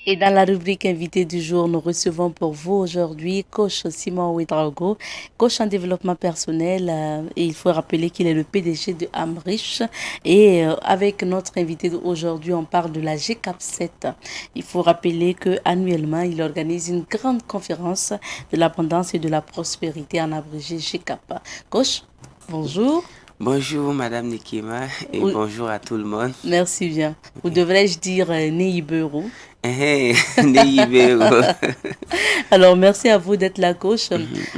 Et dans la rubrique invité du jour, nous recevons pour vous aujourd'hui coach Simon Ouedraogo, coach en développement personnel. Et il faut rappeler qu'il est le PDG de Amrich. Et avec notre invité d'aujourd'hui, on parle de la GCAP 7. Il faut rappeler qu'annuellement, il organise une grande conférence de l'abondance et de la prospérité en abrégé GCAP. Coach, bonjour. Bonjour Madame Nikima et Ou- bonjour à tout le monde. Merci bien. Ou devrais-je dire Neibero? Neyibero. Alors, merci à vous d'être là, coach.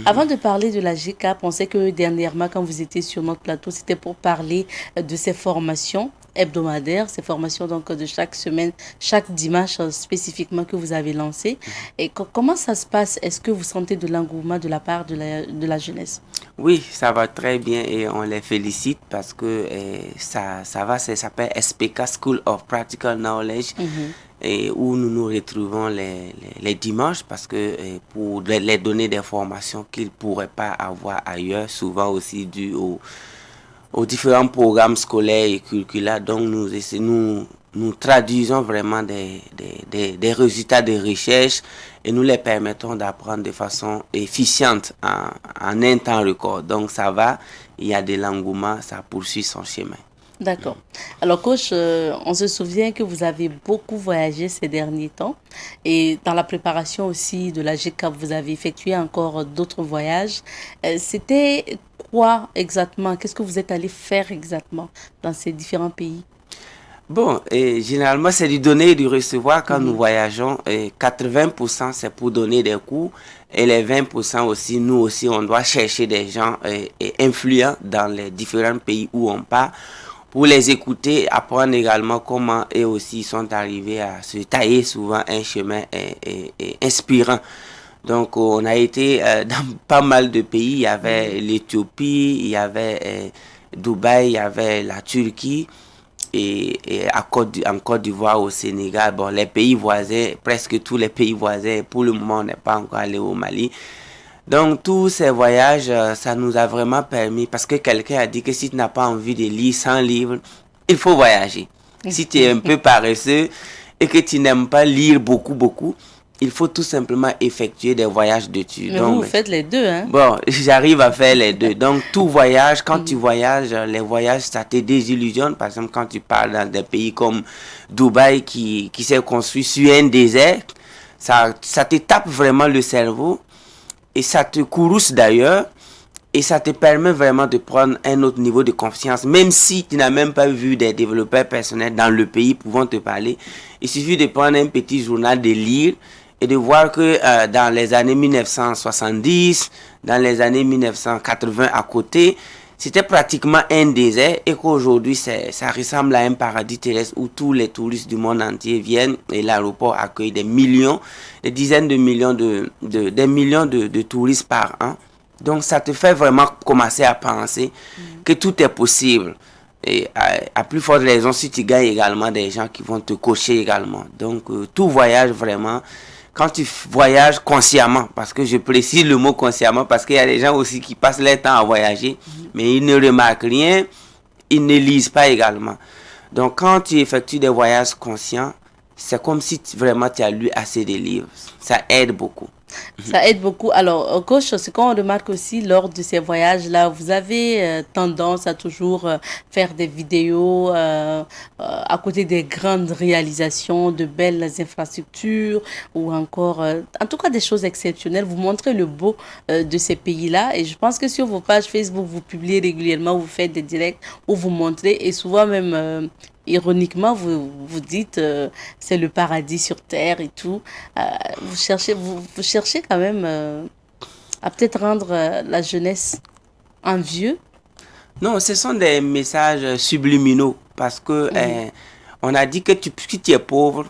Avant de parler de la GCAP, on sait que dernièrement, quand vous étiez sur notre plateau, c'était pour parler de ces formations hebdomadaires, ces formations donc de chaque semaine, chaque dimanche spécifiquement que vous avez lancé. Et comment ça se passe? Est-ce que vous sentez de l'engouement de la part de la jeunesse? Oui, ça va très bien et on les félicite parce que ça va, ça s'appelle SPK School of Practical Knowledge et où nous nous retrouvons les dimanches parce que pour les donner des formations qu'ils ne pourraient pas avoir ailleurs, souvent aussi dû aux différents programmes scolaires et curriculaires. Donc nous traduisons vraiment des résultats de recherche et nous les permettons d'apprendre de façon efficiente en un temps record. Donc ça va, il y a de l'engouement, ça poursuit son chemin. D'accord. Alors, coach, on se souvient que vous avez beaucoup voyagé ces derniers temps et dans la préparation aussi de la GCAP, vous avez effectué encore d'autres voyages. C'était quoi exactement? Qu'est-ce que vous êtes allé faire exactement dans ces différents pays? Bon, et généralement, c'est du donner et du recevoir quand nous voyageons. Et 80% c'est pour donner des cours. Et les 20% aussi, nous aussi, on doit chercher des gens influents dans les différents pays où on part pour les écouter, apprendre également comment eux aussi sont arrivés à se tailler souvent un chemin inspirant. Donc, on a été dans pas mal de pays. Il y avait l'Éthiopie, il y avait Dubaï, il y avait la Turquie et en Côte d'Ivoire, au Sénégal, bon, les pays voisins, presque tous les pays voisins, pour le moment, on n'est pas encore allé au Mali. Donc, tous ces voyages, ça nous a vraiment permis, parce que quelqu'un a dit que si tu n'as pas envie de lire 100 livres, il faut voyager. Si tu es un peu paresseux et que tu n'aimes pas lire beaucoup, il faut tout simplement effectuer des voyages d'études. Mais vous faites les deux, hein? Bon, j'arrive à faire les deux. Donc, tout voyage, quand tu voyages, les voyages, ça te désillusionne. Par exemple, quand tu pars dans des pays comme Dubaï qui s'est construit sur un désert, ça te tape vraiment le cerveau et ça te courrouce d'ailleurs. Et ça te permet vraiment de prendre un autre niveau de confiance. Même si tu n'as même pas vu des développeurs personnels dans le pays pouvant te parler, il suffit de prendre un petit journal, de lire et de voir que dans les années 1970, dans les années 1980 à côté, c'était pratiquement un désert et qu'aujourd'hui ça ressemble à un paradis terrestre où tous les touristes du monde entier viennent et l'aéroport accueille des millions, des dizaines de millions des millions de touristes par an. Donc ça te fait vraiment commencer à penser que tout est possible. Et à plus forte raison si tu gagnes également des gens qui vont te coacher également. Donc tout voyage vraiment, quand tu voyages consciemment, parce que je précise le mot consciemment, parce qu'il y a des gens aussi qui passent leur temps à voyager, mais ils ne remarquent rien, ils ne lisent pas également. Donc quand tu effectues des voyages conscients, c'est comme si vraiment tu as lu assez de livres. Ça aide beaucoup. Ça aide beaucoup. Alors, coach, ce qu'on remarque aussi lors de ces voyages-là, vous avez tendance à toujours faire des vidéos à côté des grandes réalisations, de belles infrastructures ou encore, en tout cas, des choses exceptionnelles. Vous montrez le beau de ces pays-là et je pense que sur vos pages Facebook, vous publiez régulièrement, vous faites des directs où vous montrez et souvent même ironiquement, vous dites c'est le paradis sur terre et tout. Vous cherchez quand même à peut-être rendre la jeunesse envieux. Non, ce sont des messages subliminaux parce que on a dit que si tu es pauvre,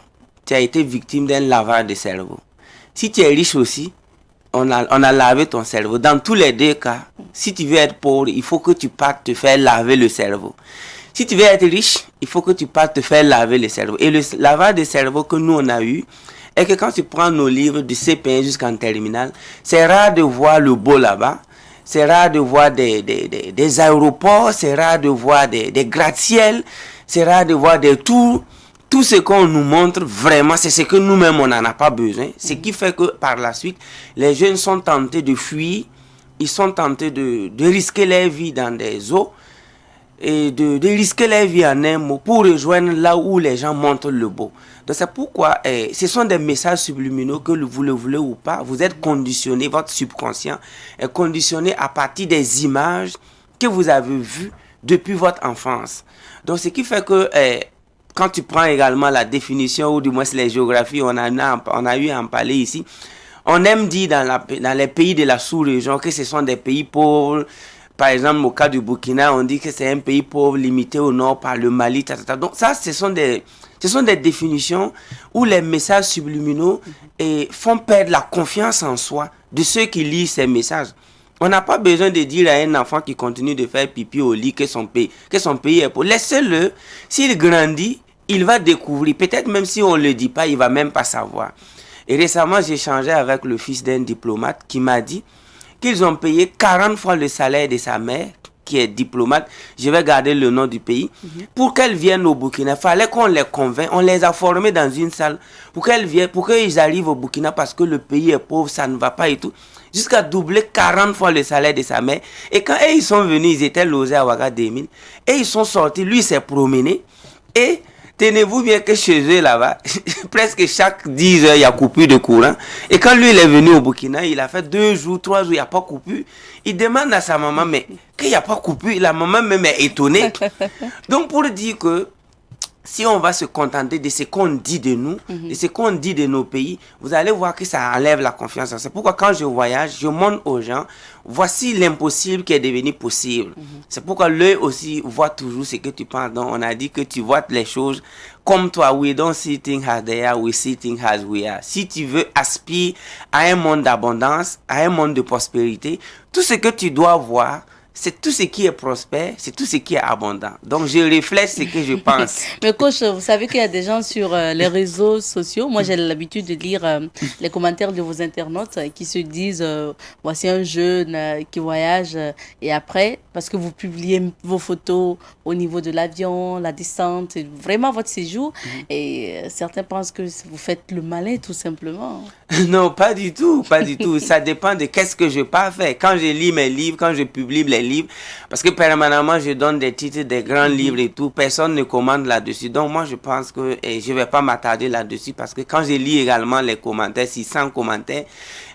tu as été victime d'un lavage de cerveau. Si tu es riche aussi, on a lavé ton cerveau. Dans tous les deux cas, si tu veux être pauvre, il faut que tu partes te faire laver le cerveau. Si tu veux être riche, il faut que tu partes te faire laver le cerveau. Et le lavage de cerveau que nous on a eu, est que quand tu prends nos livres du CP1 jusqu'en terminale, c'est rare de voir le beau là-bas. C'est rare de voir des aéroports, c'est rare de voir des gratte-ciel, c'est rare de voir des tours tout ce qu'on nous montre, vraiment, c'est ce que nous-mêmes, on n'en a pas besoin. Ce qui fait que, par la suite, les jeunes sont tentés de fuir, ils sont tentés de risquer leur vie dans des eaux, et de risquer leur vie en un mot pour rejoindre là où les gens montrent le beau. Donc c'est pourquoi ce sont des messages subliminaux que vous le voulez ou pas, vous êtes conditionné, votre subconscient est conditionné à partir des images que vous avez vues depuis votre enfance. Donc ce qui fait que quand tu prends également la définition, ou du moins les géographies, on a eu à en parler ici, on aime dire dans les pays de la sous-région que ce sont des pays pauvres. Par exemple, au cas du Burkina, on dit que c'est un pays pauvre limité au nord par le Mali. Donc ça, ce sont des définitions où les messages subliminaux font perdre la confiance en soi de ceux qui lisent ces messages. On n'a pas besoin de dire à un enfant qui continue de faire pipi au lit que son pays est pauvre. Laissez-le, s'il grandit, il va découvrir. Peut-être même si on ne le dit pas, il ne va même pas savoir. Et récemment, j'ai échangé avec le fils d'un diplomate qui m'a dit qu'ils ont payé 40 fois le salaire de sa mère, qui est diplomate, je vais garder le nom du pays, pour qu'elle vienne au Burkina. Il fallait qu'on les convainc, on les a formés dans une salle, pour qu'elles viennent, pour qu'ils arrivent au Burkina, parce que le pays est pauvre, ça ne va pas et tout, jusqu'à doubler 40 fois le salaire de sa mère. Et quand ils sont venus, ils étaient logés à Ouagadougou, et ils sont sortis, lui s'est promené, et tenez-vous bien que chez eux là-bas, presque chaque 10 heures, il y a coupure de courant. Et quand lui, il est venu au Burkina, il a fait 2 jours, 3 jours, il n'y a pas coupure. Il demande à sa maman, mais qu'il n'y a pas coupure, la maman même est étonnée. Donc pour dire que si on va se contenter de ce qu'on dit de nous, de ce qu'on dit de nos pays, vous allez voir que ça enlève la confiance. C'est pourquoi quand je voyage, je montre aux gens, voici l'impossible qui est devenu possible. C'est pourquoi l'œil aussi voit toujours ce que tu penses. Donc on a dit que tu vois les choses comme toi. We don't see things as they are, we see things as we are. Si tu veux aspirer à un monde d'abondance, à un monde de prospérité, tout ce que tu dois voir, c'est tout ce qui est prospère, c'est tout ce qui est abondant. Donc, je reflète ce que je pense. Mais coach, vous savez qu'il y a des gens sur les réseaux sociaux. Moi, j'ai l'habitude de lire les commentaires de vos internautes qui se disent voici un jeune qui voyage et après, parce que vous publiez vos photos au niveau de l'avion, la descente, vraiment votre séjour. Et certains pensent que vous faites le malin, tout simplement. Non, pas du tout, pas du tout. Ça dépend de qu'est-ce que je pas faire. Quand je lis mes livres, quand je publie les livres, parce que permanemment je donne des titres des grands livres et tout, personne ne commande là-dessus. Donc moi je pense que je vais pas m'attarder là-dessus parce que quand je lis également les commentaires, 600 commentaires,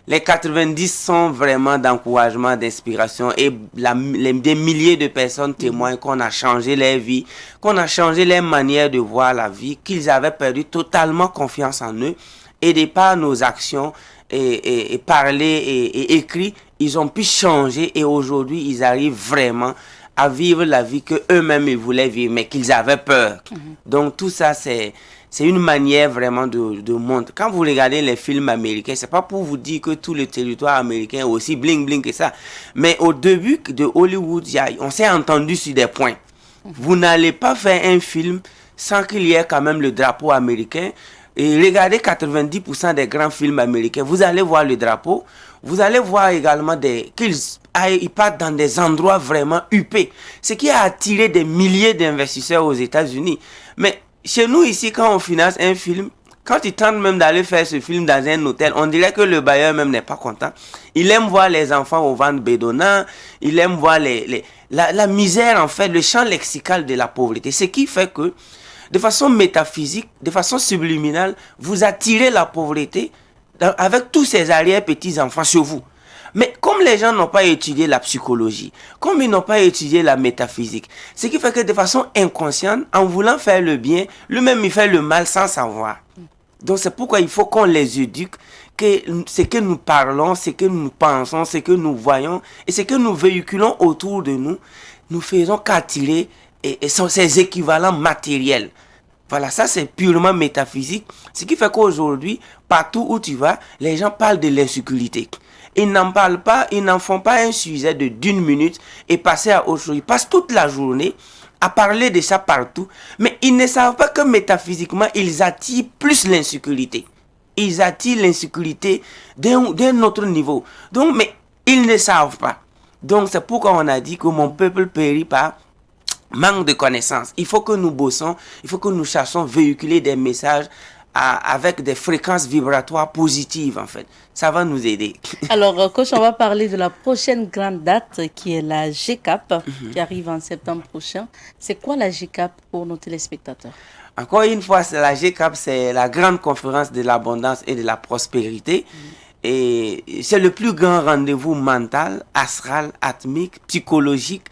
les 90 sont vraiment d'encouragement, d'inspiration et des milliers de personnes témoignent qu'on a changé leur vie, qu'on a changé leur manière de voir la vie, qu'ils avaient perdu totalement confiance en eux. Et de par nos actions et parler et écrit, ils ont pu changer et aujourd'hui, ils arrivent vraiment à vivre la vie que eux-mêmes ils voulaient vivre, mais qu'ils avaient peur. Donc tout ça, c'est une manière vraiment de montrer. Quand vous regardez les films américains, c'est pas pour vous dire que tout le territoire américain est aussi bling bling que ça. Mais au début de Hollywood, on s'est entendu sur des points. Vous n'allez pas faire un film sans qu'il y ait quand même le drapeau américain. Et regardez 90% des grands films américains, vous allez voir le drapeau, vous allez voir également qu'ils partent dans des endroits vraiment huppés, ce qui a attiré des milliers d'investisseurs aux États-Unis. Mais chez nous ici, quand on finance un film, quand ils tentent même d'aller faire ce film dans un hôtel, on dirait que le bailleur même n'est pas content. Il aime voir les enfants au ventre bédonnant, il aime voir la misère en fait, le champ lexical de la pauvreté, ce qui fait que de façon métaphysique, de façon subliminale, vous attirez la pauvreté avec tous ces arrière-petits-enfants sur vous. Mais comme les gens n'ont pas étudié la psychologie, comme ils n'ont pas étudié la métaphysique, ce qui fait que de façon inconsciente, en voulant faire le bien, lui-même il fait le mal sans savoir. Donc c'est pourquoi il faut qu'on les éduque, que ce que nous parlons, ce que nous pensons, ce que nous voyons et ce que nous véhiculons autour de nous, nous faisons qu'attirer et sont ces équivalents matériels. Voilà, ça c'est purement métaphysique. Ce qui fait qu'aujourd'hui, partout où tu vas, les gens parlent de l'insécurité. Ils n'en parlent pas, ils n'en font pas un sujet de d'une minute et passer à autre chose. Ils passent toute la journée à parler de ça partout, mais ils ne savent pas que métaphysiquement, ils attirent plus l'insécurité. Ils attirent l'insécurité d'un autre niveau. Donc, mais ils ne savent pas. Donc, c'est pourquoi on a dit que mon peuple périt par manque de connaissances. Il faut que nous bossons, il faut que nous cherchions véhiculer des messages avec des fréquences vibratoires positives, en fait. Ça va nous aider. Alors, coach, on va parler de la prochaine grande date qui est la GCAP, qui arrive en septembre prochain. C'est quoi la GCAP pour nos téléspectateurs? Encore une fois, la GCAP, c'est la grande conférence de l'abondance et de la prospérité. Et c'est le plus grand rendez-vous mental, astral, atmique, psychologique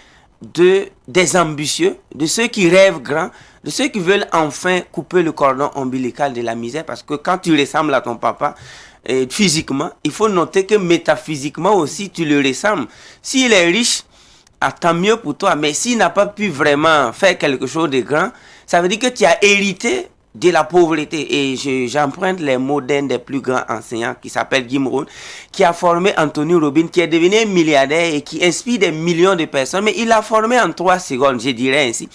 des ambitieux, de ceux qui rêvent grand, de ceux qui veulent enfin couper le cordon ombilical de la misère. Parce que quand tu ressembles à ton papa, physiquement, il faut noter que métaphysiquement aussi, tu le ressembles. S'il est riche, tant mieux pour toi. Mais s'il n'a pas pu vraiment faire quelque chose de grand, ça veut dire que tu as hérité de la pauvreté. Et j'emprunte les mots d'un des plus grands enseignants qui s'appelle Jim Rohn, qui a formé Anthony Robbins, qui est devenu un milliardaire et qui inspire des millions de personnes. Mais il l'a formé en 3 secondes, je dirais ainsi.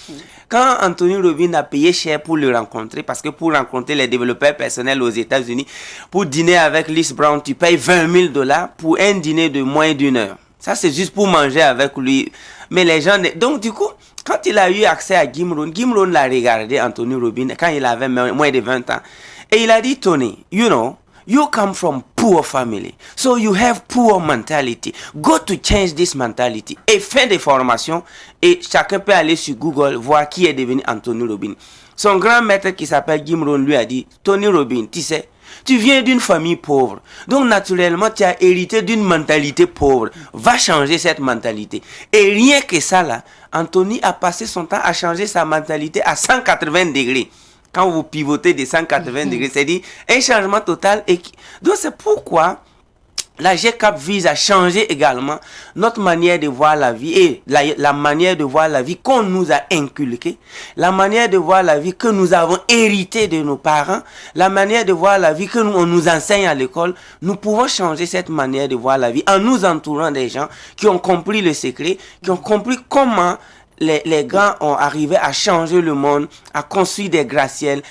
Quand Anthony Robbins a payé cher pour le rencontrer, parce que pour rencontrer les développeurs personnels aux États-Unis, pour dîner avec Les Brown, tu payes $20,000 pour un dîner de moins d'1 heure. Ça, c'est juste pour manger avec lui. Mais les gens... Donc, du coup, quand il a eu accès à Jim Rohn l'a regardé, Anthony Robbins, quand il avait moins de 20 ans. Et il a dit, Tony, you know, you come from poor family. So you have poor mentality. Go to change this mentality. Et fin de formation. Et chacun peut aller sur Google, voir qui est devenu Anthony Robbins. Son grand maître qui s'appelle Jim Rohn lui a dit, Tony Robbins, tu sais, tu viens d'une famille pauvre. Donc, naturellement, tu as hérité d'une mentalité pauvre. Va changer cette mentalité. Et rien que ça, là, Anthony a passé son temps à changer sa mentalité à 180 degrés. Quand vous pivotez de 180 degrés, c'est-à-dire un changement total. Donc, c'est pourquoi la GCAP vise à changer également notre manière de voir la vie et la manière de voir la vie qu'on nous a inculquée, la manière de voir la vie que nous avons héritée de nos parents, la manière de voir la vie que on nous enseigne à l'école. Nous pouvons changer cette manière de voir la vie en nous entourant des gens qui ont compris le secret, qui ont compris comment les grands ont arrivé à changer le monde, à construire des gratte-ciels,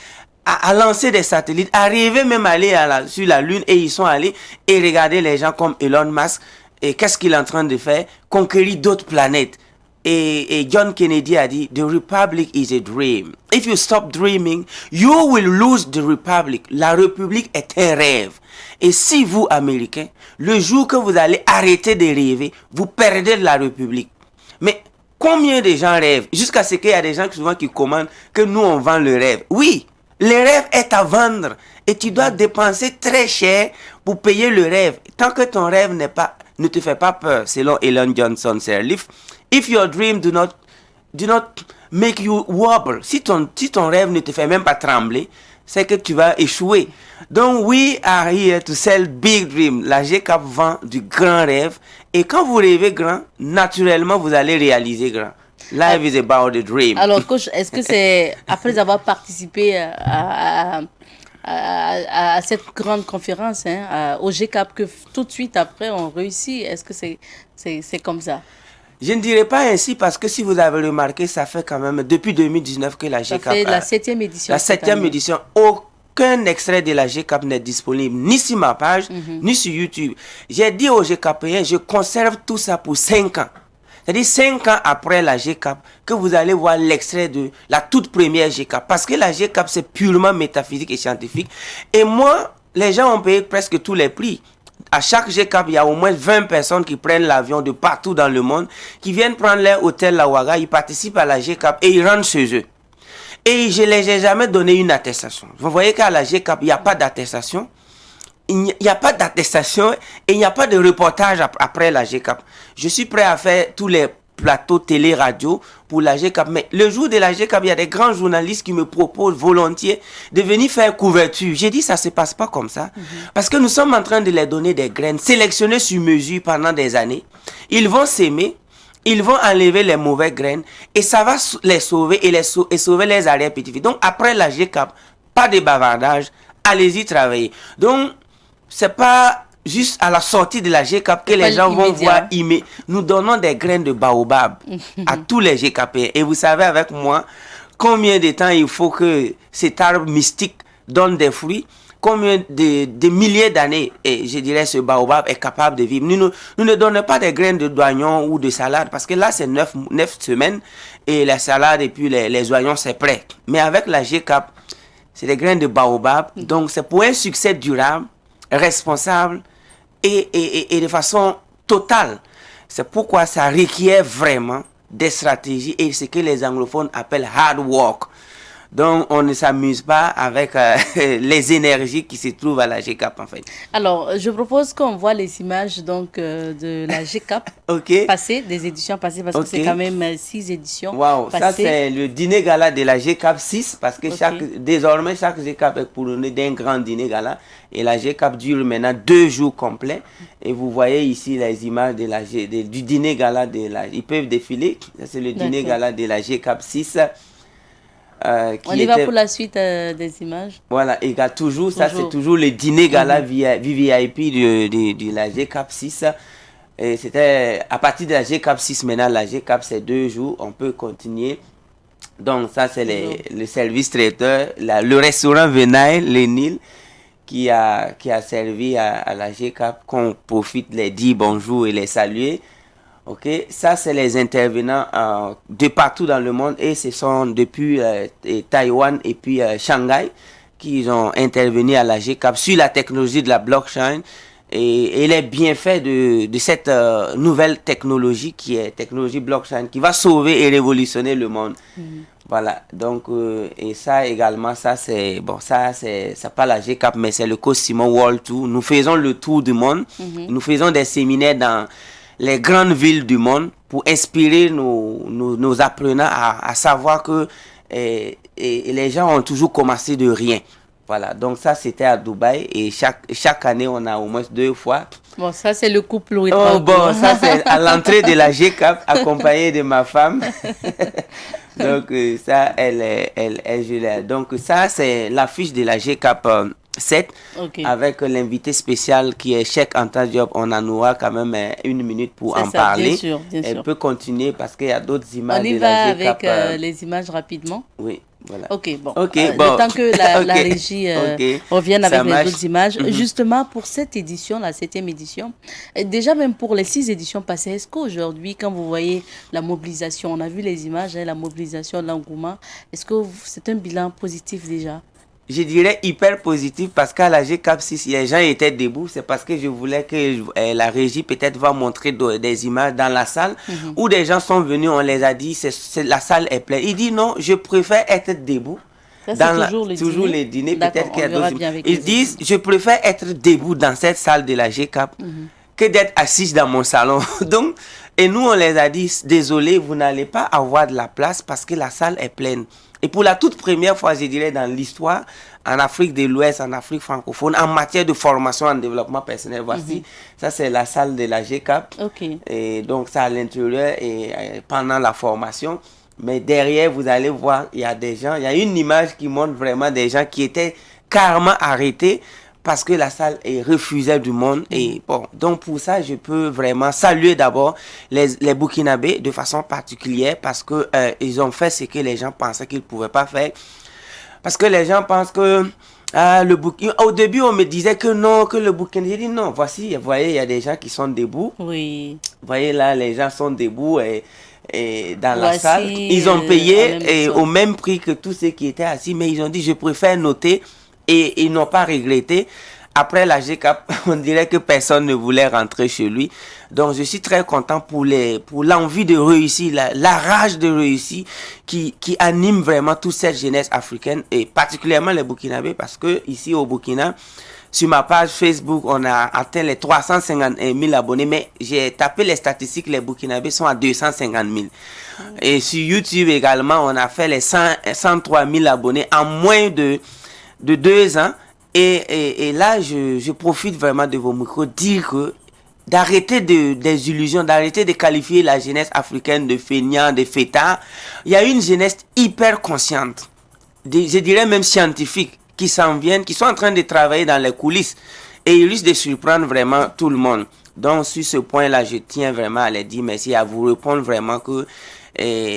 à lancer des satellites, arriver même à aller sur la Lune, et ils sont allés et regarder les gens comme Elon Musk, et qu'est-ce qu'il est en train de faire? Conquérir d'autres planètes. Et John Kennedy a dit, The Republic is a dream. If you stop dreaming, you will lose the Republic. La République est un rêve. Et si vous, Américains, le jour que vous allez arrêter de rêver, vous perdez la République. Mais combien de gens rêvent? Jusqu'à ce qu'il y a des gens souvent qui commandent que nous, on vend le rêve. Oui, le rêve est à vendre et tu dois dépenser très cher pour payer le rêve. Tant que ton rêve ne te fait pas peur, selon Ellen Johnson Sirleaf, if your dream do not make you wobble, si ton rêve ne te fait même pas trembler, c'est que tu vas échouer. Donc, we are here to sell big dream. La GCAP vend du grand rêve. Et quand vous rêvez grand, naturellement, vous allez réaliser grand. Life is about the dream. Alors, coach, est-ce que c'est après avoir participé à cette grande conférence, au GCAP, que tout de suite après on réussit? Est-ce que c'est comme ça? Je ne dirais pas ainsi parce que si vous avez remarqué, ça fait quand même depuis 2019 que la GCAP... Ça fait la 7e édition. La 7e édition. Aucun extrait de la GCAP n'est disponible, ni sur ma page, ni sur YouTube. J'ai dit aux GCAPiens, je conserve tout ça pour 5 ans. C'est-à-dire 5 ans après la GCAP, que vous allez voir l'extrait de la toute première GCAP. Parce que la GCAP, c'est purement métaphysique et scientifique. Et moi, les gens ont payé presque tous les prix. À chaque GCAP, il y a au moins 20 personnes qui prennent l'avion de partout dans le monde, qui viennent prendre leur hôtel La Ouaga, ils participent à la GCAP et ils rentrent chez eux. Et je ne les ai jamais donné une attestation. Vous voyez qu'à la GCAP, il n'y a pas d'attestation. Il n'y a pas d'attestation et il n'y a pas de reportage après la GCAP. Je suis prêt à faire tous les plateaux télé, radio pour la GCAP. Mais le jour de la GCAP, il y a des grands journalistes qui me proposent volontiers de venir faire couverture. J'ai dit, ça ne se passe pas comme ça. Parce que nous sommes en train de les donner des graines sélectionnées sur mesure pendant des années. Ils vont s'aimer. Ils vont enlever les mauvaises graines et ça va les sauver et sauver les arrière-petits-fils. Donc, après la GCAP, pas de bavardage, allez-y travailler. Donc, c'est pas juste à la sortie de la GCAP que les gens vont voir aimer. Nous donnons des graines de baobab à tous les GCAPiens. Et vous savez avec moi combien de temps il faut que cet arbre mystique donne des fruits, combien de milliers d'années, et je dirais, ce baobab est capable de vivre. Nous ne donnons pas des graines d'oignons ou de salade, parce que là, c'est 9 semaines, et la salade et puis les oignons, c'est prêt. Mais avec la GCAP, c'est des graines de baobab, donc c'est pour un succès durable, responsable, et de façon totale. C'est pourquoi ça requiert vraiment des stratégies et ce que les anglophones appellent hard work. Donc, on ne s'amuse pas avec les énergies qui se trouvent à la GCAP, en fait. Alors, je propose qu'on voit les images donc, de la GCAP passées, des éditions passées, parce que c'est quand même 6 éditions passées. Ça c'est le dîner gala de la GCAP 6, parce que désormais, chaque GCAP est couronné d'un grand dîner gala. Et la GCAP dure maintenant 2 jours complets. Et vous voyez ici les images du dîner gala ils peuvent défiler. C'est le dîner gala de la GCAP 6. On y va pour la suite des images. Voilà, et toujours, ça c'est toujours le dîner gala VIP de la GCAP 6. Et c'était à partir de la GCAP 6, maintenant la GCAP c'est 2 jours, on peut continuer. Donc ça c'est le service traiteur, le restaurant Venaille, le Nil, qui a servi à la GCAP, qu'on profite les dire bonjour et les saluer. Ok, ça c'est les intervenants de partout dans le monde, et ce sont depuis Taïwan et puis Shanghai qui ont intervenu à la GCAP sur la technologie de la blockchain et les bienfaits de cette nouvelle technologie qui est technologie blockchain, qui va sauver et révolutionner le monde. Voilà, donc et ça également, ça c'est pas la GCAP, mais c'est le Cosimo World Tour. Nous faisons le tour du monde, nous faisons des séminaires dans les grandes villes du monde pour inspirer nos apprenants à savoir que les gens ont toujours commencé de rien. Voilà, donc ça c'était à Dubaï, et chaque année on a au moins 2 fois. Bon, ça c'est le couple. Ça c'est à l'entrée de la GCAP, accompagné de ma femme. Donc ça, donc ça c'est l'affiche de la GCAP 7, avec l'invité spécial qui est Cheikh Anta Diop. On en aura quand même 1 minute pour en parler. Bien sûr. Elle peut continuer parce qu'il y a d'autres images. On y va avec les images rapidement. Oui, voilà. Le temps que la régie revienne avec les autres images. Justement, pour cette édition, la 7e édition, déjà même pour les 6 éditions passées, est-ce qu'aujourd'hui, quand vous voyez la mobilisation, on a vu les images, la mobilisation, l'engouement, est-ce que c'est un bilan positif déjà? Je dirais hyper positif, parce qu'à la GCAP 6, les gens étaient debout. C'est parce que je voulais que la régie peut-être va montrer des images dans la salle où des gens sont venus, on les a dit, la salle est pleine. Il dit non, je préfère être debout. Ça, toujours les dîners, peut-être qu'il y a d'autres. Ils disent, je préfère être debout dans cette salle de la GCAP que d'être assis dans mon salon. Donc, et nous, on les a dit, désolé, vous n'allez pas avoir de la place parce que la salle est pleine. Et pour la toute première fois, je dirais, dans l'histoire, en Afrique de l'Ouest, en Afrique francophone, en matière de formation en développement personnel, voici, ça c'est la salle de la GCAP. Et donc, ça à l'intérieur et pendant la formation. Mais derrière, vous allez voir, il y a des gens, il y a une image qui montre vraiment des gens qui étaient carrément arrêtés parce que la salle refusait du monde. Et bon, donc pour ça, je peux vraiment saluer d'abord les Burkinabés de façon particulière, parce que ils ont fait ce que les gens pensaient qu'ils ne pouvaient pas faire. Parce que les gens pensent que au début, on me disait que non, que le Burkina. J'ai dit non, voici, vous voyez, il y a des gens qui sont debout. Oui. Vous voyez là, les gens sont debout et dans la salle. Ils ont payé au même prix que tous ceux qui étaient assis, mais ils ont dit, je préfère noter. Et ils n'ont pas regretté. Après la GCAP, on dirait que personne ne voulait rentrer chez lui. Donc, je suis très content pour l'envie de réussir, la rage de réussir qui anime vraiment toute cette jeunesse africaine, et particulièrement les Burkinabés, parce que ici au Burkina, sur ma page Facebook, on a atteint les 351 000 abonnés, mais j'ai tapé les statistiques, les Burkinabés sont à 250 000. Et sur YouTube également, on a fait les 103 000 abonnés en moins de 2 ans. Et là, je profite vraiment de vos micros, dire que d'arrêter des illusions, d'arrêter de qualifier la jeunesse africaine de feignants, de fêtards. Il y a une jeunesse hyper consciente, je dirais même scientifique, qui s'en viennent, qui sont en train de travailler dans les coulisses, et ils risquent de surprendre vraiment tout le monde. Donc sur ce point-là, je tiens vraiment à les dire merci, à vous répondre vraiment que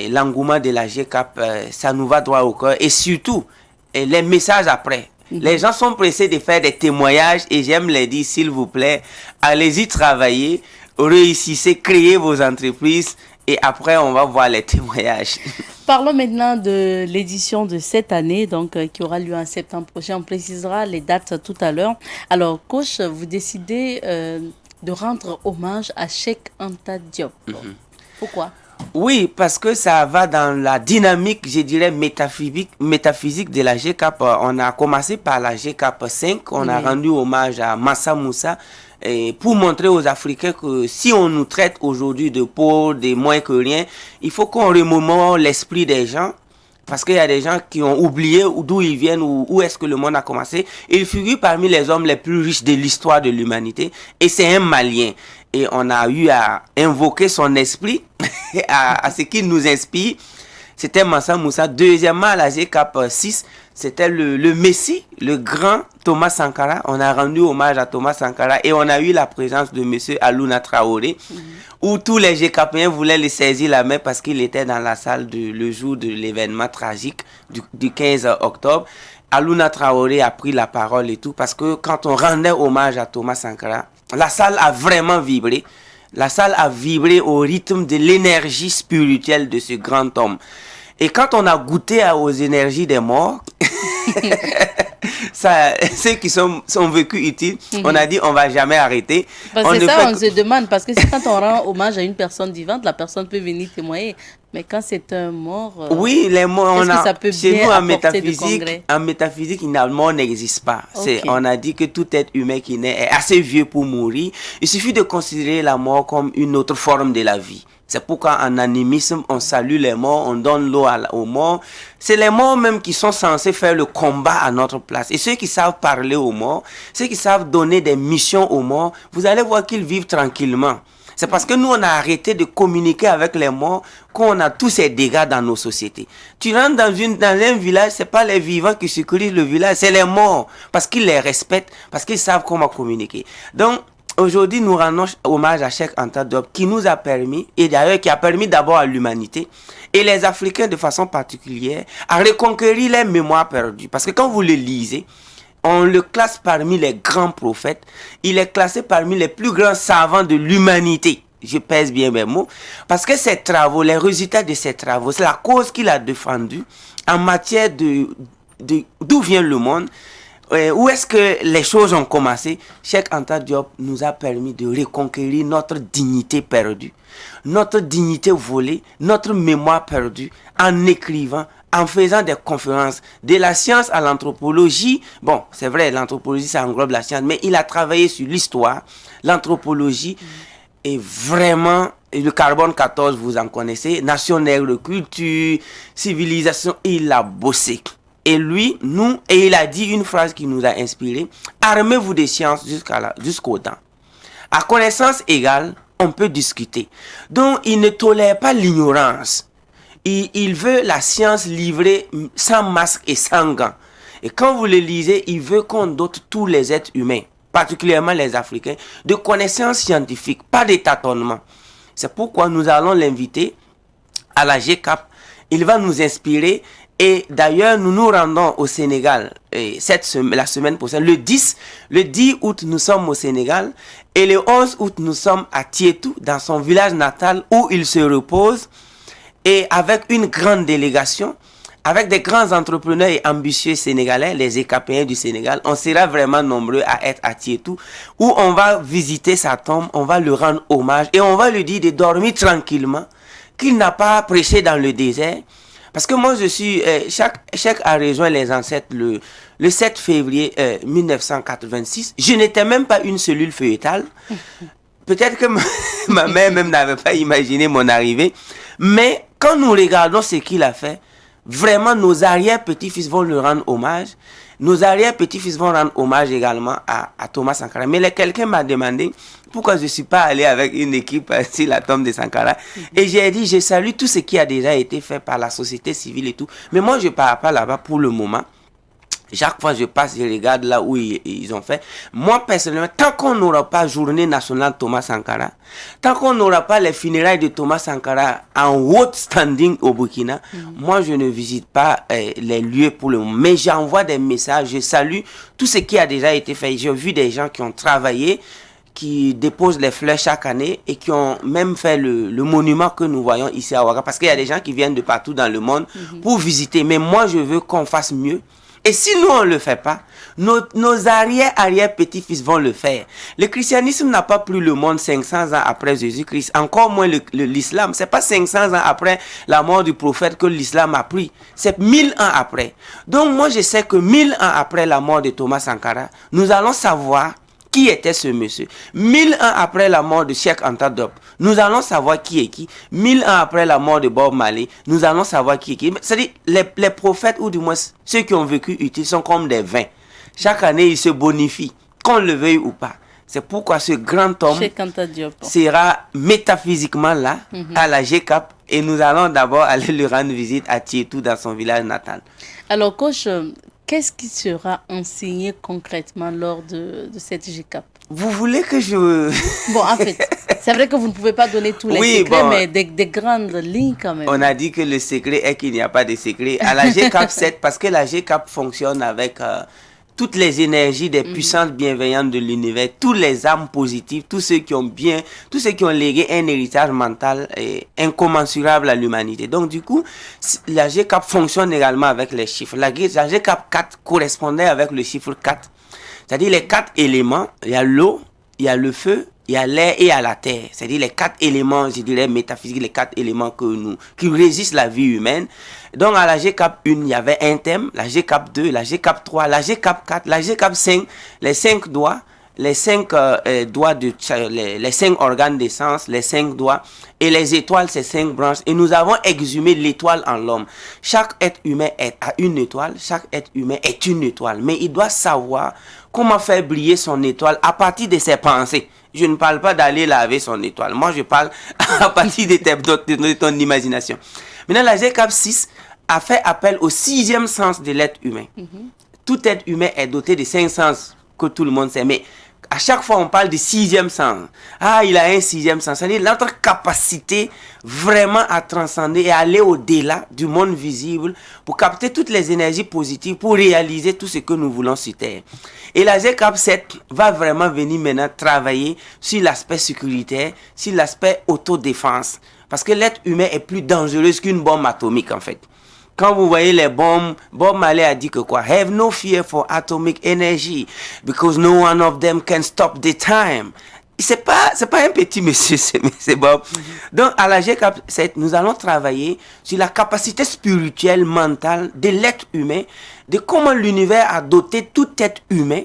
l'engouement de la GCAP, ça nous va droit au cœur, et surtout les messages après. Les gens sont pressés de faire des témoignages et j'aime les dire, s'il vous plaît, allez-y travailler, réussissez, créez vos entreprises et après on va voir les témoignages. Parlons maintenant de l'édition de cette année, donc qui aura lieu en septembre prochain. On précisera les dates tout à l'heure. Alors, coach, vous décidez de rendre hommage à Cheikh Anta Diop. Pourquoi? Oui, parce que ça va dans la dynamique, je dirais, métaphysique de la GCAP. On a commencé par la GCAP 5, on a rendu hommage à Massa Moussa, et pour montrer aux Africains que si on nous traite aujourd'hui de pauvres, de moins que rien, il faut qu'on remémore l'esprit des gens. Parce qu'il y a des gens qui ont oublié d'où ils viennent, où est-ce que le monde a commencé. Il figure parmi les hommes les plus riches de l'histoire de l'humanité. Et c'est un Malien. Et on a eu à invoquer son esprit, à ce qu'il nous inspire. C'était Massa Moussa. Deuxièmement, à la GCAP 6, c'était le Messie, le grand Thomas Sankara. On a rendu hommage à Thomas Sankara et on a eu la présence de monsieur Alouna Traoré, où tous les GCAPiens voulaient le saisir la main parce qu'il était dans la salle le jour de l'événement tragique du 15 octobre. Alouna Traoré a pris la parole et tout parce que quand on rendait hommage à Thomas Sankara, la salle a vraiment vibré. La salle a vibré au rythme de l'énergie spirituelle de ce grand homme. Et quand on a goûté aux énergies des morts, ceux qui sont vécus utiles, on a dit on va jamais arrêter. C'est ça, on se demande, parce que quand on rend hommage à une personne vivante, la personne peut venir témoigner. Mais quand c'est un mort, oui, les morts, chez nous en métaphysique, la mort n'existe pas. Okay. On a dit que tout être humain qui naît est assez vieux pour mourir. Il suffit de considérer la mort comme une autre forme de la vie. C'est pourquoi en animisme, on salue les morts, on donne l'eau aux morts. C'est les morts même qui sont censés faire le combat à notre place. Et ceux qui savent parler aux morts, ceux qui savent donner des missions aux morts, vous allez voir qu'ils vivent tranquillement. C'est parce que nous, on a arrêté de communiquer avec les morts qu'on a tous ces dégâts dans nos sociétés. Tu rentres dans un village, c'est pas les vivants qui sécurisent le village, c'est les morts. Parce qu'ils les respectent, parce qu'ils savent comment communiquer. Donc, aujourd'hui, nous rendons hommage à Cheikh Anta Diop qui nous a permis, et d'ailleurs qui a permis d'abord à l'humanité, et les Africains de façon particulière, à reconquérir les mémoires perdues. Parce que quand vous le lisez, on le classe parmi les grands prophètes. Il est classé parmi les plus grands savants de l'humanité. Je pèse bien mes mots. Parce que ses travaux, les résultats de ses travaux, c'est la cause qu'il a défendue en matière d'où vient le monde, où est-ce que les choses ont commencé. Cheikh Anta Diop nous a permis de reconquérir notre dignité perdue, notre dignité volée, notre mémoire perdue, en écrivant, en faisant des conférences, de la science à l'anthropologie. Bon, c'est vrai, l'anthropologie, ça englobe la science, mais il a travaillé sur l'histoire, l'anthropologie, et vraiment, le carbone 14, vous en connaissez, nation nègre, culture, civilisation, il a bossé. Et lui, et il a dit une phrase qui nous a inspiré: armez-vous de sciences jusqu'au temps. À connaissance égale, on peut discuter. Donc, il ne tolère pas l'ignorance. Il veut la science livrée sans masque et sans gants. Et quand vous le lisez, il veut qu'on dote tous les êtres humains, particulièrement les Africains, de connaissances scientifiques, pas de tâtonnements. C'est pourquoi nous allons l'inviter à la GCAP. Il va nous inspirer. Et d'ailleurs, nous nous rendons au Sénégal la semaine prochaine. Le 10 août, nous sommes au Sénégal. Et le 11 août, nous sommes à Tietou, dans son village natal où il se repose. Et avec une grande délégation, avec des grands entrepreneurs et ambitieux sénégalais, les ECAPiens du Sénégal, on sera vraiment nombreux à être à Tietou, où on va visiter sa tombe, on va lui rendre hommage et on va lui dire de dormir tranquillement, qu'il n'a pas prêché dans le désert. Parce que moi, Cheikh a rejoint les ancêtres le 7 février 1986. Je n'étais même pas une cellule fœtale. Peut-être que ma mère même n'avait pas imaginé mon arrivée. Mais quand nous regardons ce qu'il a fait, vraiment nos arrière-petits-fils vont lui rendre hommage. Nos arrière-petits-fils vont rendre hommage également à Thomas Sankara. Mais quelqu'un m'a demandé pourquoi je ne suis pas allé avec une équipe sur la tombe de Sankara. Et j'ai dit, je salue tout ce qui a déjà été fait par la société civile et tout. Mais moi, je ne pars pas là-bas pour le moment. Chaque fois je passe, je regarde là où ils ont fait. Moi, personnellement, tant qu'on n'aura pas journée nationale Thomas Sankara, tant qu'on n'aura pas les funérailles de Thomas Sankara en haut standing au Burkina, moi, je ne visite pas les lieux pour le moment. Mais j'envoie des messages, je salue tout ce qui a déjà été fait. J'ai vu des gens qui ont travaillé, qui déposent les fleurs chaque année et qui ont même fait le monument que nous voyons ici à Ouaga. Parce qu'il y a des gens qui viennent de partout dans le monde pour visiter. Mais moi, je veux qu'on fasse mieux. Et si nous, on ne le fait pas, nos arrière-petits-fils vont le faire. Le christianisme n'a pas pris le monde 500 ans après Jésus-Christ. Encore moins l'islam. C'est pas 500 ans après la mort du prophète que l'islam a pris. C'est 1000 ans après. Donc moi, je sais que 1000 ans après la mort de Thomas Sankara, nous allons savoir qui était ce monsieur. 1000 ans après la mort de Cheikh Anta Diop, nous allons savoir qui est qui. 1000 ans après la mort de Bob Marley, nous allons savoir qui est qui. C'est-à-dire, les prophètes, ou du moins ceux qui ont vécu utiles, sont comme des vins. Chaque année, ils se bonifient, qu'on le veuille ou pas. C'est pourquoi ce grand homme sera métaphysiquement là, à la GCAP, et nous allons d'abord aller lui rendre visite à Tietou, dans son village natal. Alors, coach, qu'est-ce qui sera enseigné concrètement lors de cette GCAP? Vous voulez que je... Bon, en fait, c'est vrai que vous ne pouvez pas donner tous les secrets, mais des grandes lignes quand même. On a dit que le secret est qu'il n'y a pas de secret. À la GCAP 7, parce que la GCAP fonctionne avec toutes les énergies des puissances bienveillantes de l'univers, tous les âmes positives, tous ceux qui ont légué un héritage mental incommensurable à l'humanité. Donc du coup, la GCAP fonctionne également avec les chiffres. La GCAP 4 correspondait avec le chiffre 4. C'est-à-dire les 4 éléments, il y a l'eau, il y a le feu, il y a l'air et il y a la terre. C'est-à-dire les 4 éléments, je dirais métaphysiques, les 4 éléments qui régissent la vie humaine. Donc à la GCAP 1, il y avait un thème, la GCAP 2, la GCAP 3, la GCAP 4, la GCAP 5, les 5 doigts, les 5 doigts les 5 organes d'essence, les 5 doigts, et les étoiles, c'est 5 branches. Et nous avons exhumé l'étoile en l'homme. Chaque être humain a une étoile, chaque être humain est une étoile. Mais il doit savoir comment faire briller son étoile à partir de ses pensées. Je ne parle pas d'aller laver son étoile. Moi, je parle à partir de ton imagination. Maintenant, la GCAP 6 a fait appel au 6e sens de l'être humain. Tout être humain est doté de 5 sens que tout le monde sait. Mais à chaque fois, on parle du 6e sens. Ah, il a un 6e sens. C'est-à-dire notre capacité vraiment à transcender et aller au-delà du monde visible pour capter toutes les énergies positives pour réaliser tout ce que nous voulons sur Terre. Et la GCAP 7 va vraiment venir maintenant travailler sur l'aspect sécuritaire, sur l'aspect autodéfense. Parce que l'être humain est plus dangereux qu'une bombe atomique en fait. Quand vous voyez les bombes, Bob Marley a dit que quoi? Have no fear for atomic energy, because no one of them can stop the time. C'est pas un petit monsieur, c'est Bob. Donc, à la GCAP 7, nous allons travailler sur la capacité spirituelle, mentale de l'être humain, de comment l'univers a doté tout être humain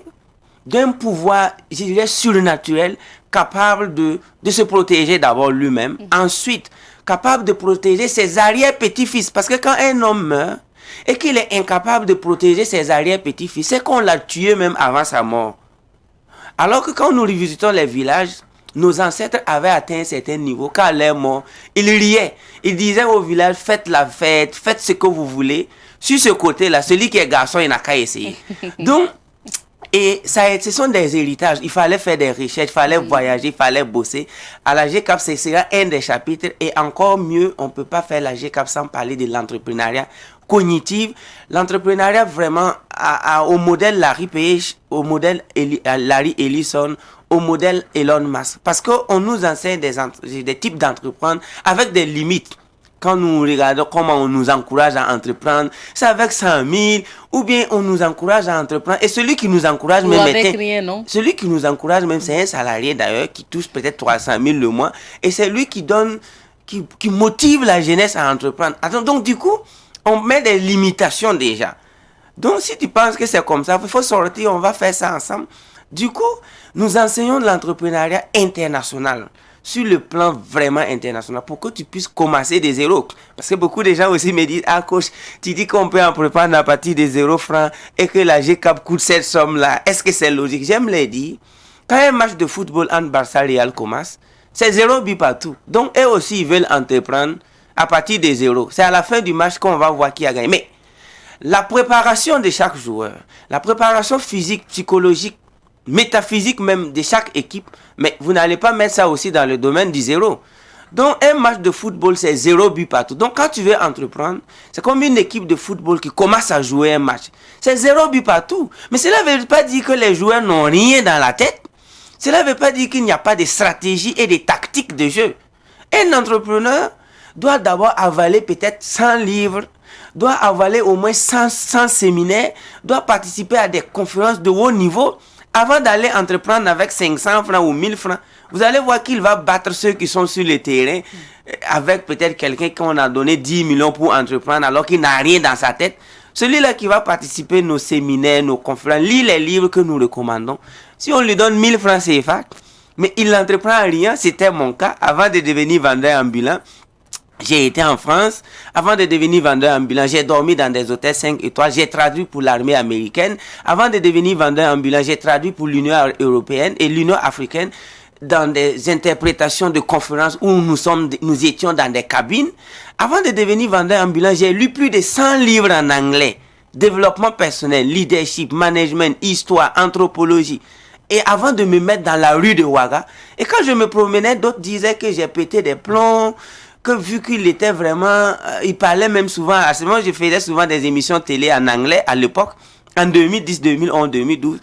d'un pouvoir, je dirais, surnaturel, capable de se protéger d'abord lui-même. Ensuite, capable de protéger ses arrière-petits-fils. Parce que quand un homme meurt et qu'il est incapable de protéger ses arrière-petits-fils, c'est qu'on l'a tué même avant sa mort. Alors que quand nous revisitons les villages, nos ancêtres avaient atteint un certain niveau. Quand elle est morte, ils riaient. Ils disaient au village, faites la fête, faites ce que vous voulez. Sur ce côté-là, celui qui est garçon, il n'a qu'à essayer. Donc, et ce sont des héritages. Il fallait faire des recherches, il fallait voyager, il fallait bosser. À la GCAP, ce sera un des chapitres. Et encore mieux, on ne peut pas faire la GCAP sans parler de l'entrepreneuriat cognitif. L'entrepreneuriat vraiment au modèle Larry Page, au modèle Larry Ellison, au modèle Elon Musk. Parce qu'on nous enseigne des types d'entreprendre avec des limites. Quand nous regardons comment on nous encourage à entreprendre, c'est avec 100 000, ou bien on nous encourage à entreprendre. Et celui qui nous encourage même, celui qui nous encourage même, c'est un salarié d'ailleurs qui touche peut-être 300 000 le mois. Et c'est lui qui donne, qui motive la jeunesse à entreprendre. Donc du coup, on met des limitations déjà. Donc si tu penses que c'est comme ça, il faut sortir, on va faire ça ensemble. Du coup, nous enseignons de l'entrepreneuriat international. Sur le plan vraiment international, pour que tu puisses commencer de zéro. Parce que beaucoup de gens aussi me disent, ah coach, tu dis qu'on peut entreprendre à partir de 0 francs et que la GCAP coûte cette somme-là. Est-ce que c'est logique? J'aime le dire. Quand un match de football entre Barça et Real commence, c'est 0 but partout. Donc eux aussi, ils veulent entreprendre à partir de 0. C'est à la fin du match qu'on va voir qui a gagné. Mais la préparation de chaque joueur, la préparation physique, psychologique, métaphysique même de chaque équipe, mais vous n'allez pas mettre ça aussi dans le domaine du zéro. Donc, un match de football, c'est 0 but partout. Donc, quand tu veux entreprendre, c'est comme une équipe de football qui commence à jouer un match. C'est 0 but partout. Mais cela ne veut pas dire que les joueurs n'ont rien dans la tête. Cela ne veut pas dire qu'il n'y a pas de stratégie et de tactiques de jeu. Un entrepreneur doit d'abord avaler peut-être 100 livres, doit avaler au moins 100 séminaires, doit participer à des conférences de haut niveau avant d'aller entreprendre avec 500 francs ou 1000 francs. Vous allez voir qu'il va battre ceux qui sont sur le terrain avec peut-être quelqu'un qu'on a donné 10 millions pour entreprendre alors qu'il n'a rien dans sa tête. Celui-là qui va participer à nos séminaires, nos conférences, lit les livres que nous recommandons. Si on lui donne 1000 francs CFA, mais il n'entreprend rien, c'était mon cas avant de devenir vendeur ambulant. J'ai été en France, avant de devenir vendeur ambulant, j'ai dormi dans des hôtels 5 étoiles, j'ai traduit pour l'armée américaine. Avant de devenir vendeur ambulant, j'ai traduit pour l'Union européenne et l'Union africaine dans des interprétations de conférences où nous étions dans des cabines. Avant de devenir vendeur ambulant, j'ai lu plus de 100 livres en anglais. Développement personnel, leadership, management, histoire, anthropologie. Et avant de me mettre dans la rue de Ouaga, et quand je me promenais, d'autres disaient que j'ai pété des plombs, que vu qu'il était vraiment, il parlait même souvent, à ce moment je faisais souvent des émissions télé en anglais à l'époque, en 2010, 2011, 2012.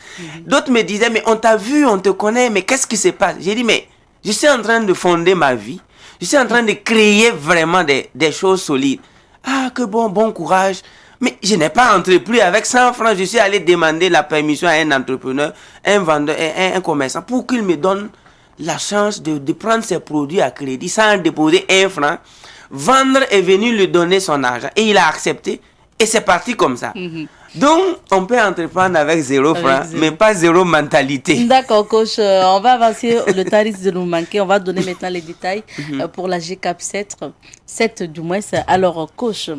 D'autres me disaient, mais on t'a vu, on te connaît, mais qu'est-ce qui se passe? J'ai dit, mais je suis en train de fonder ma vie, je suis en train de créer vraiment des choses solides. Ah, que bon courage. Mais je n'ai pas entrepris avec 100 francs, je suis allé demander la permission à un entrepreneur, un vendeur, un commerçant, pour qu'il me donne la chance de prendre ses produits à crédit sans déposer 1 franc. Vendre est venu lui donner son argent et il a accepté et c'est parti comme ça. Donc, on peut entreprendre avec 0 franc, mais pas 0 mentalité. D'accord, coach. On va avancer. Le tarif de nous manquer. On va donner maintenant les détails pour la GCAP 7 du moins. Alors, coach,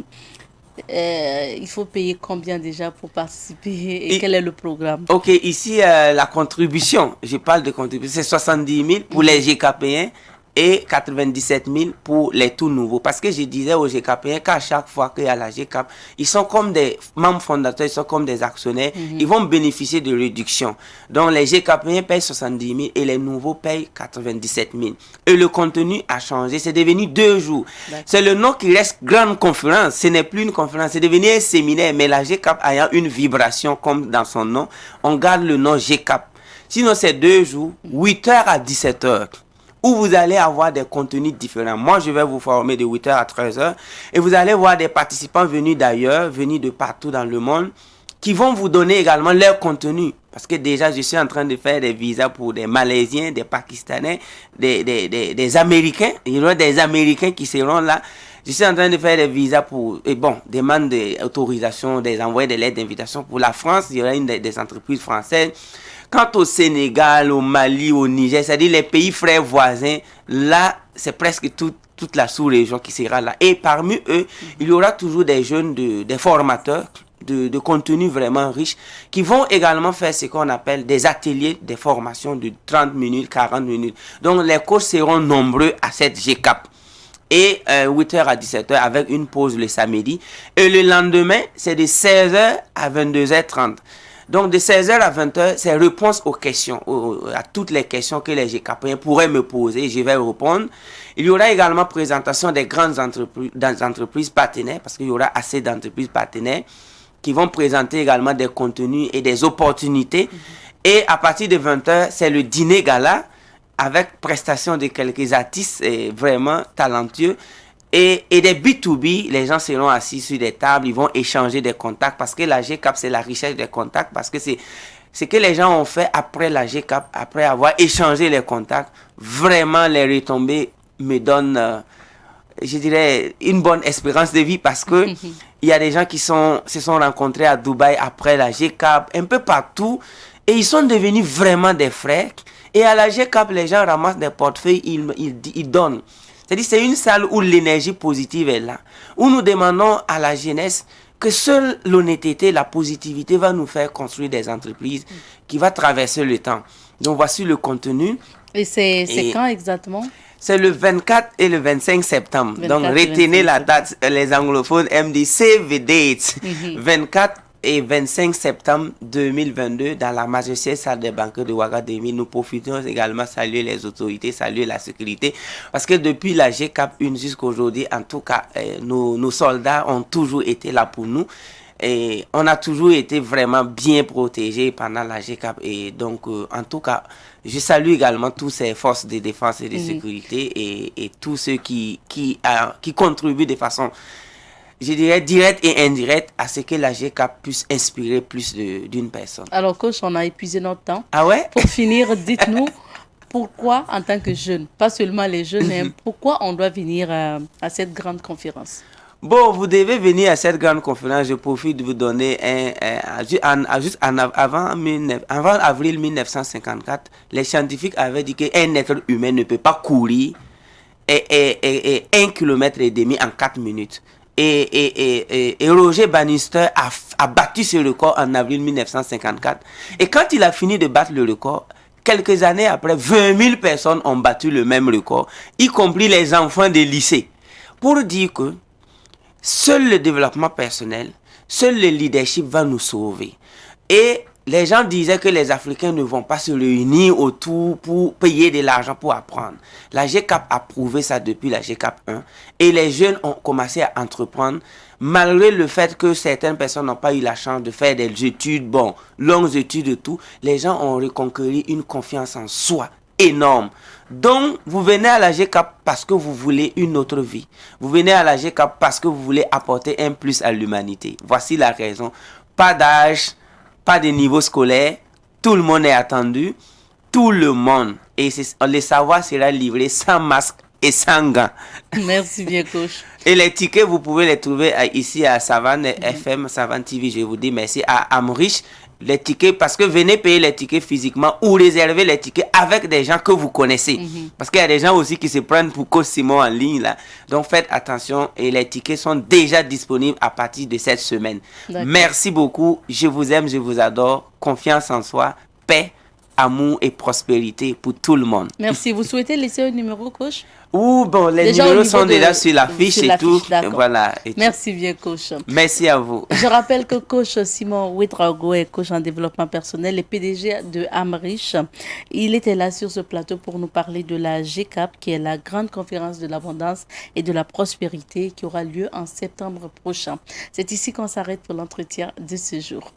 il faut payer combien déjà pour participer et quel est le programme? Ok, ici, la contribution, je parle de contribution, c'est 70 000 pour les GKPiens et 97 000 pour les tout nouveaux. Parce que je disais aux GKPiens qu'à chaque fois qu'il y a la GCAP, ils sont comme des membres fondateurs, ils sont comme des actionnaires, ils vont bénéficier de réductions. Donc les GKPiens payent 70 000 et les nouveaux payent 97 000. Et le contenu a changé, c'est devenu 2 jours. C'est le nom qui reste grande conférence, ce n'est plus une conférence, c'est devenu un séminaire, mais la GCAP ayant une vibration comme dans son nom, on garde le nom GCAP. Sinon c'est 2 jours, 8h à 17h. Où vous allez avoir des contenus différents. Moi, je vais vous former de 8h à 13h et vous allez voir des participants venus d'ailleurs, venus de partout dans le monde, qui vont vous donner également leur contenu. Parce que déjà, je suis en train de faire des visas pour des Malaisiens, des Pakistanais, des Américains. Il y aura des Américains qui seront là. Je suis en train de faire des visas pour, demande d'autorisation, des envoyer des lettres d'invitation pour la France. Il y aura des entreprises françaises. Quant au Sénégal, au Mali, au Niger, c'est-à-dire les pays frères voisins, là, c'est presque toute la sous-région qui sera là. Et parmi eux, il y aura toujours des jeunes, des formateurs de contenu vraiment riche qui vont également faire ce qu'on appelle des ateliers, des formations de 30 minutes, 40 minutes. Donc, les cours seront nombreux à cette GCAP. Et 8h à 17h avec une pause le samedi. Et le lendemain, c'est de 16h à 22h30. Donc, de 16h à 20h, c'est réponse aux questions, à toutes les questions que les GKPiens pourraient me poser. Je vais répondre. Il y aura également présentation des grandes entreprises partenaires, parce qu'il y aura assez d'entreprises partenaires qui vont présenter également des contenus et des opportunités. Et à partir de 20h, c'est le dîner gala avec prestation de quelques artistes vraiment talentueux. Et des B2B, les gens seront assis sur des tables, ils vont échanger des contacts parce que la GCAP, c'est la richesse des contacts, parce que c'est ce que les gens ont fait après la GCAP, après avoir échangé les contacts. Vraiment, les retombées me donnent, je dirais, une bonne espérance de vie parce que il y a des gens qui se sont rencontrés à Dubaï après la GCAP, un peu partout, et ils sont devenus vraiment des frères. Et à la GCAP, les gens ramassent des portefeuilles, ils donnent. C'est-à-dire c'est une salle où l'énergie positive est là, où nous demandons à la jeunesse que seule l'honnêteté, la positivité va nous faire construire des entreprises qui vont traverser le temps. Donc voici le contenu. Et c'est quand exactement? C'est le 24 et le 25 septembre. 24 Donc, et retenez 25 la septembre. date. Les anglophones aiment dire save the dates. 24 et 25 septembre 2022, dans la majestueuse salle des banquets de Ouagadougou, nous profitons également saluer les autorités, saluer la sécurité. Parce que depuis la GCAP 1 jusqu'à aujourd'hui, en tout cas, nos soldats ont toujours été là pour nous. Et on a toujours été vraiment bien protégés pendant la GCAP. Et donc, en tout cas, je salue également tous ces forces de défense et de sécurité et tous ceux qui contribuent de façon, je dirais, directe et indirecte à ce que la GCAP puisse inspirer plus d'une personne. Alors, coach, on a épuisé notre temps. Ah ouais? Pour finir, dites-nous pourquoi, en tant que jeune, pas seulement les jeunes, mais pourquoi on doit venir à cette grande conférence? Bon, vous devez venir à cette grande conférence. Je profite de vous donner avant avril 1954, les scientifiques avaient dit qu'un être humain ne peut pas courir 1,5 km en 4 minutes. Et Roger Bannister a battu ce record en avril 1954. Et quand il a fini de battre le record, quelques années après, 20 000 personnes ont battu le même record, y compris les enfants des lycées. Pour dire que seul le développement personnel, seul le leadership va nous sauver. Et les gens disaient que les Africains ne vont pas se réunir autour pour payer de l'argent pour apprendre. La GCAP a prouvé ça depuis la GCAP 1. Et les jeunes ont commencé à entreprendre, malgré le fait que certaines personnes n'ont pas eu la chance de faire des études, longues études et tout. Les gens ont reconquis une confiance en soi énorme. Donc, vous venez à la GCAP parce que vous voulez une autre vie. Vous venez à la GCAP parce que vous voulez apporter un plus à l'humanité. Voici la raison. Pas d'âge, pas de niveau scolaire. Tout le monde est attendu. Tout le monde. Et le savoir sera livré sans masque et sans gants. Merci bien, coach. Et les tickets, vous pouvez les trouver ici à Savane FM, Savane TV. Je vous dis merci à Amrich. Les tickets, parce que venez payer les tickets physiquement ou réserver les tickets avec des gens que vous connaissez. Parce qu'il y a des gens aussi qui se prennent pour Coach Simon en ligne là. Donc faites attention et les tickets sont déjà disponibles à partir de cette semaine. Merci beaucoup. Je vous aime, je vous adore. Confiance en soi, paix, amour et prospérité pour tout le monde. Merci. Vous souhaitez laisser un numéro, coach? Les numéros sont déjà sur l'affiche et tout. Voilà. Merci bien, coach. Merci à vous. Je rappelle que coach Simon Ouedraogo est coach en développement personnel et PDG de Amrich. Il était là sur ce plateau pour nous parler de la GCAP, qui est la grande conférence de l'abondance et de la prospérité qui aura lieu en septembre prochain. C'est ici qu'on s'arrête pour l'entretien de ce jour.